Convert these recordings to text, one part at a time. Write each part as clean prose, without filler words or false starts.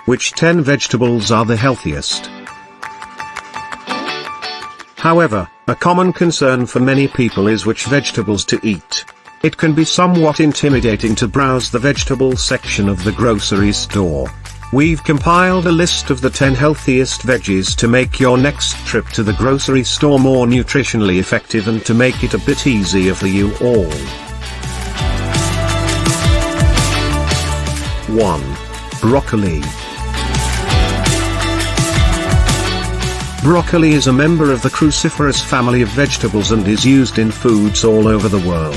Which 10 vegetables are the healthiest? However, a common concern for many people is which vegetables to eat. It can be somewhat intimidating to browse the vegetable section of the grocery store. We've compiled a list of the 10 healthiest veggies to make your next trip to the grocery store more nutritionally effective and to make it a bit easier for you all. 1. Broccoli. Broccoli is a member of the cruciferous family of vegetables and is used in foods all over the world.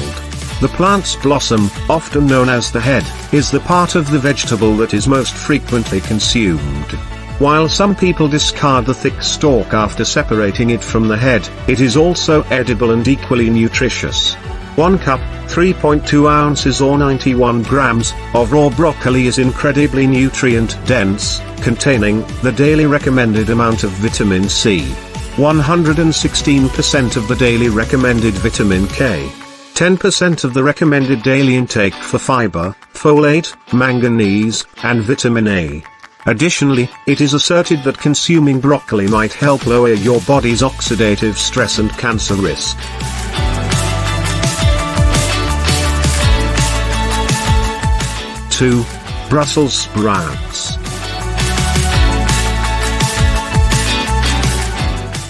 The plant's blossom, often known as the head, is the part of the vegetable that is most frequently consumed. While some people discard the thick stalk after separating it from the head, it is also edible and equally nutritious. 1 cup, 3.2 ounces or 91 grams, of raw broccoli is incredibly nutrient-dense, containing the daily recommended amount of vitamin C, 116% of the daily recommended vitamin K, 10% of the recommended daily intake for fiber, folate, manganese, and vitamin A. Additionally, it is asserted that consuming broccoli might help lower your body's oxidative stress and cancer risk. 2. Brussels sprouts.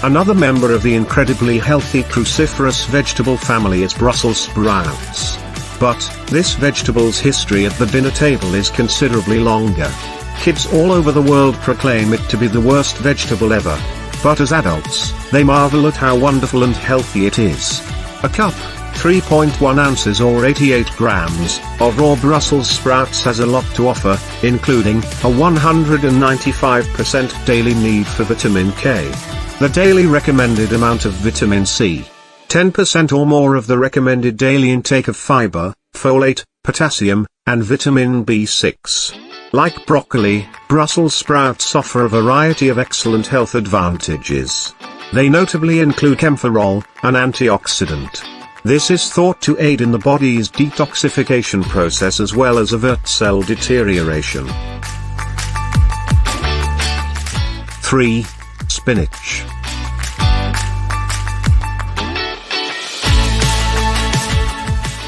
Another member of the incredibly healthy cruciferous vegetable family is Brussels sprouts. But, this vegetable's history at the dinner table is considerably longer. Kids all over the world proclaim it to be the worst vegetable ever. But as adults, they marvel at how wonderful and healthy it is. A cup, 3.1 ounces or 88 grams, of raw Brussels sprouts has a lot to offer, including a 195% daily need for vitamin K. The daily recommended amount of vitamin C, 10% or more of the recommended daily intake of fiber, folate, potassium, and vitamin B6. Like broccoli, Brussels sprouts offer a variety of excellent health advantages. They notably include camphorol, an antioxidant. This is thought to aid in the body's detoxification process as well as avert cell deterioration. 3. Spinach.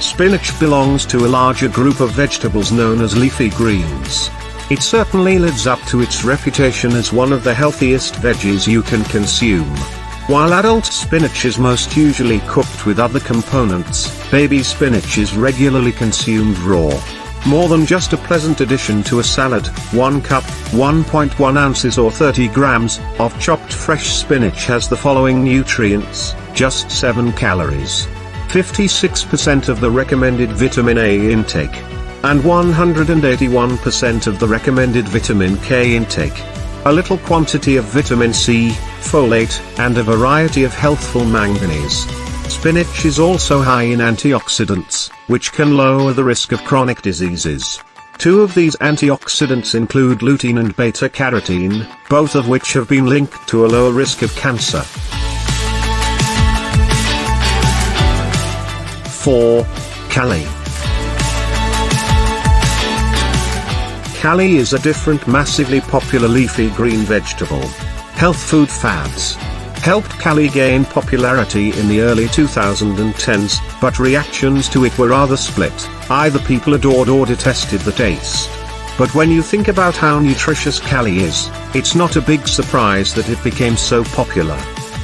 Spinach belongs to a larger group of vegetables known as leafy greens. It certainly lives up to its reputation as one of the healthiest veggies you can consume. While adult spinach is most usually cooked with other components, baby spinach is regularly consumed raw. More than just a pleasant addition to a salad, 1 cup, 1.1 ounces or 30 grams, of chopped fresh spinach has the following nutrients, just 7 calories, 56% of the recommended vitamin A intake, and 181% of the recommended vitamin K intake, a little quantity of vitamin C, folate, and a variety of healthful manganese. Spinach is also high in antioxidants, which can lower the risk of chronic diseases. 2 of these antioxidants include lutein and beta-carotene, both of which have been linked to a lower risk of cancer. 4. Kale. Kale is a different massively popular leafy green vegetable. Health food fads helped kale gain popularity in the early 2010s, but reactions to it were rather split. Either people adored or detested the taste. But when you think about how nutritious kale is, it's not a big surprise that it became so popular.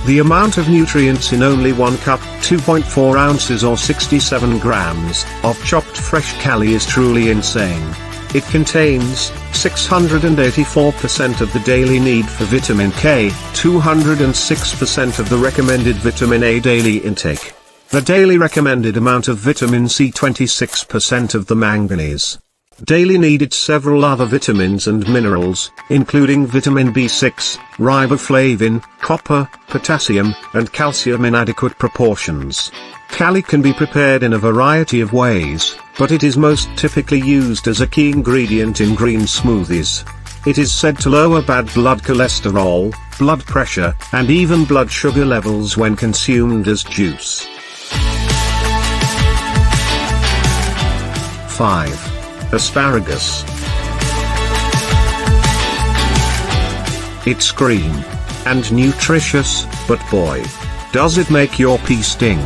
The amount of nutrients in only 1 cup, 2.4 ounces or 67 grams, of chopped fresh kale is truly insane. It contains 684% of the daily need for vitamin K, 206% of the recommended vitamin A daily intake. The daily recommended amount of vitamin C, 26% of the manganese. Daily needed several other vitamins and minerals, including vitamin B6, riboflavin, copper, potassium, and calcium in adequate proportions. Kale can be prepared in a variety of ways, but it is most typically used as a key ingredient in green smoothies. It is said to lower bad blood cholesterol, blood pressure, and even blood sugar levels when consumed as juice. 5. Asparagus. It's green and nutritious, but boy, does it make your pee stink.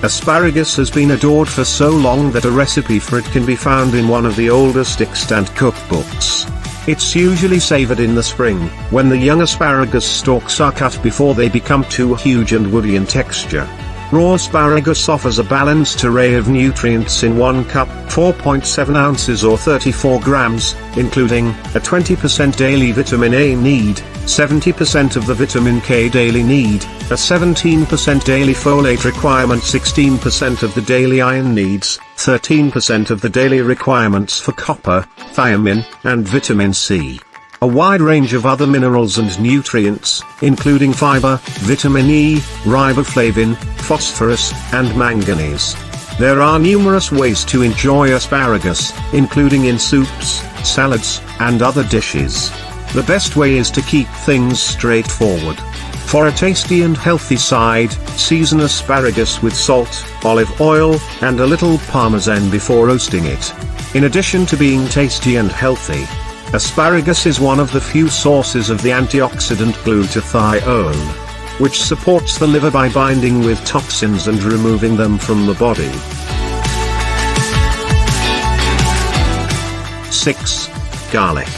Asparagus has been adored for so long that a recipe for it can be found in one of the oldest extant cookbooks. It's usually savored in the spring, when the young asparagus stalks are cut before they become too huge and woody in texture. Raw asparagus offers a balanced array of nutrients in 1 cup, 4.7 ounces or 34 grams, including a 20% daily vitamin A need, 70% of the vitamin K daily need, a 17% daily folate requirement, 16% of the daily iron needs, 13% of the daily requirements for copper, thiamine, and vitamin C. A wide range of other minerals and nutrients, including fiber, vitamin E, riboflavin, phosphorus, and manganese. There are numerous ways to enjoy asparagus, including in soups, salads, and other dishes. The best way is to keep things straightforward. For a tasty and healthy side, season asparagus with salt, olive oil, and a little parmesan before roasting it. In addition to being tasty and healthy, asparagus is one of the few sources of the antioxidant glutathione, which supports the liver by binding with toxins and removing them from the body. 6. Garlic.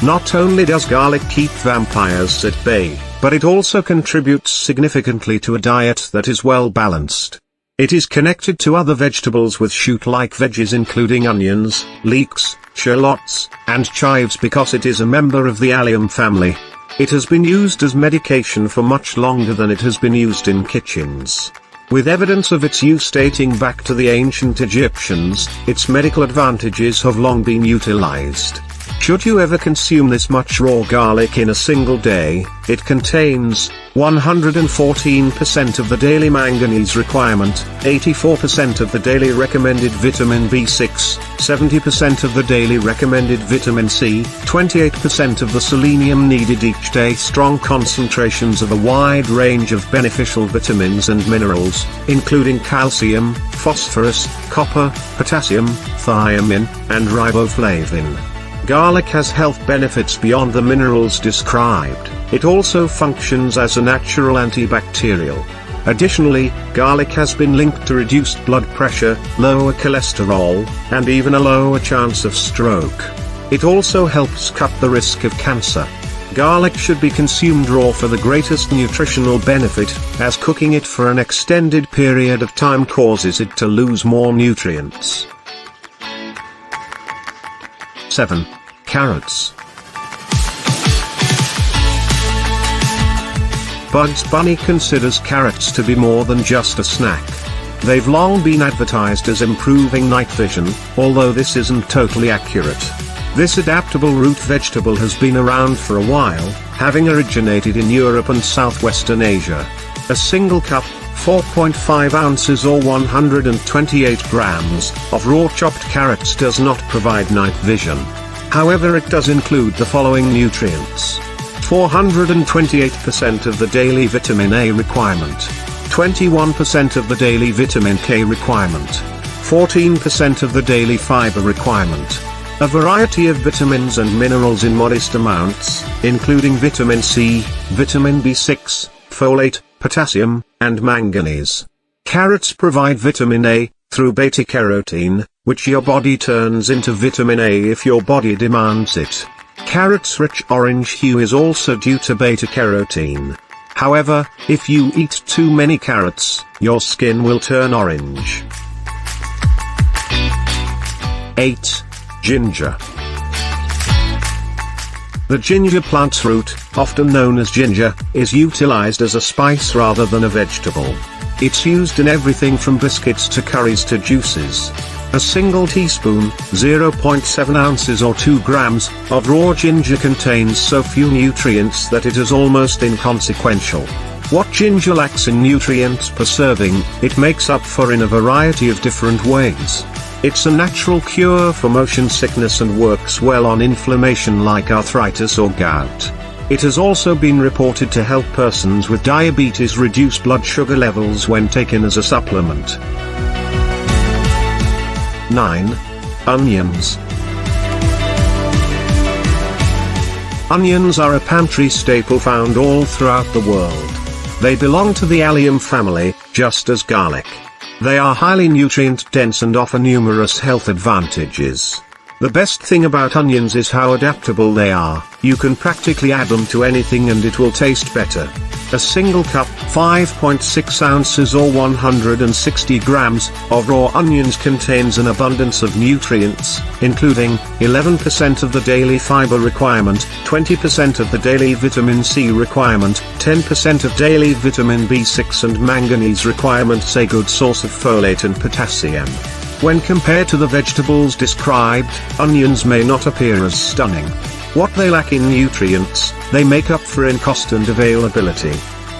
Not only does garlic keep vampires at bay, but it also contributes significantly to a diet that is well balanced. It is connected to other vegetables with shoot-like veggies including onions, leeks, shallots, and chives because it is a member of the allium family. It has been used as medication for much longer than it has been used in kitchens. With evidence of its use dating back to the ancient Egyptians, its medical advantages have long been utilized. Should you ever consume this much raw garlic in a single day, it contains 114% of the daily manganese requirement, 84% of the daily recommended vitamin B6, 70% of the daily recommended vitamin C, 28% of the selenium needed each day, strong concentrations of a wide range of beneficial vitamins and minerals, including calcium, phosphorus, copper, potassium, thiamine, and riboflavin. Garlic has health benefits beyond the minerals described. It also functions as a natural antibacterial. Additionally, garlic has been linked to reduced blood pressure, lower cholesterol, and even a lower chance of stroke. It also helps cut the risk of cancer. Garlic should be consumed raw for the greatest nutritional benefit, as cooking it for an extended period of time causes it to lose more nutrients. 7. Carrots. Bugs Bunny considers carrots to be more than just a snack. They've long been advertised as improving night vision, although this isn't totally accurate. This adaptable root vegetable has been around for a while, having originated in Europe and southwestern Asia. A single cup, 4.5 ounces or 128 grams, of raw chopped carrots does not provide night vision. However, it does include the following nutrients: 428% of the daily vitamin A requirement, 21% of the daily vitamin K requirement, 14% of the daily fiber requirement, a variety of vitamins and minerals in modest amounts, including vitamin C, vitamin B6, folate, potassium, and manganese. Carrots provide vitamin A, through beta-carotene, which your body turns into vitamin A if your body demands it. Carrots' rich orange hue is also due to beta-carotene. However, if you eat too many carrots, your skin will turn orange. 8. Ginger. The ginger plant's root, often known as ginger, is utilized as a spice rather than a vegetable. It's used in everything from biscuits to curries to juices. A single teaspoon, 0.7 ounces or 2 grams, of raw ginger contains so few nutrients that it is almost inconsequential. What ginger lacks in nutrients per serving, it makes up for in a variety of different ways. It's a natural cure for motion sickness and works well on inflammation like arthritis or gout. It has also been reported to help persons with diabetes reduce blood sugar levels when taken as a supplement. 9. Onions. Onions are a pantry staple found all throughout the world. They belong to the allium family, just as garlic. They are highly nutrient-dense and offer numerous health advantages. The best thing about onions is how adaptable they are. You can practically add them to anything and it will taste better. A single cup, 5.6 ounces or 160 grams, of raw onions contains an abundance of nutrients, including 11% of the daily fiber requirement, 20% of the daily vitamin C requirement, 10% of daily vitamin B6 and manganese requirements, a good source of folate and potassium. When compared to the vegetables described, onions may not appear as stunning. What they lack in nutrients, they make up for in cost and availability.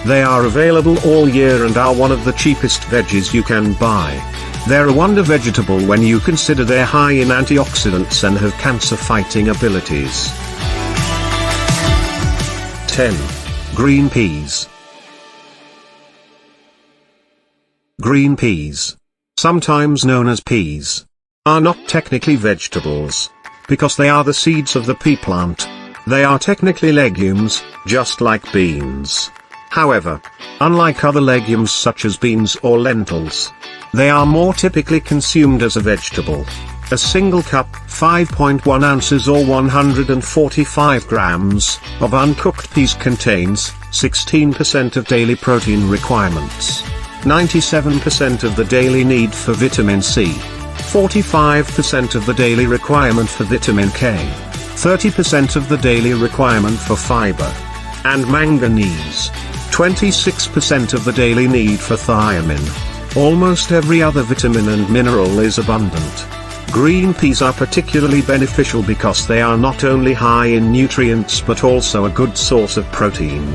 They are available all year and are one of the cheapest veggies you can buy. They're a wonder vegetable when you consider they're high in antioxidants and have cancer-fighting abilities. 10. Green peas. Green peas, sometimes known as peas, are not technically vegetables, because they are the seeds of the pea plant. They are technically legumes, just like beans. However, unlike other legumes such as beans or lentils, they are more typically consumed as a vegetable. A single cup, 5.1 ounces or 145 grams, of uncooked peas contains 16% of daily protein requirements, 97% of the daily need for vitamin C, 45% of the daily requirement for vitamin K, 30% of the daily requirement for fiber, and manganese, 26% of the daily need for thiamine. Almost every other vitamin and mineral is abundant. Green peas are particularly beneficial because they are not only high in nutrients but also a good source of protein.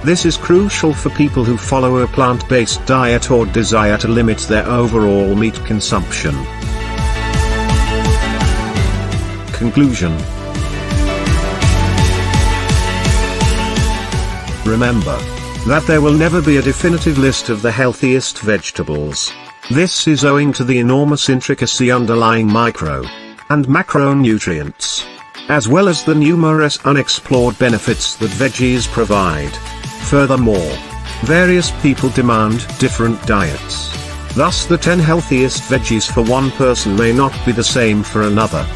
This is crucial for people who follow a plant-based diet or desire to limit their overall meat consumption. Conclusion. Remember that there will never be a definitive list of the healthiest vegetables. This is owing to the enormous intricacy underlying micro and macronutrients, as well as the numerous unexplored benefits that veggies provide. Furthermore, various people demand different diets. Thus the 10 healthiest veggies for one person may not be the same for another.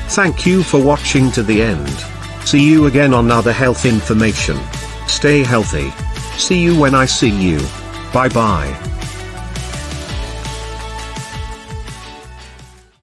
Thank you for watching to the end. See you again on other health information. Stay healthy. See you when I see you. Bye bye.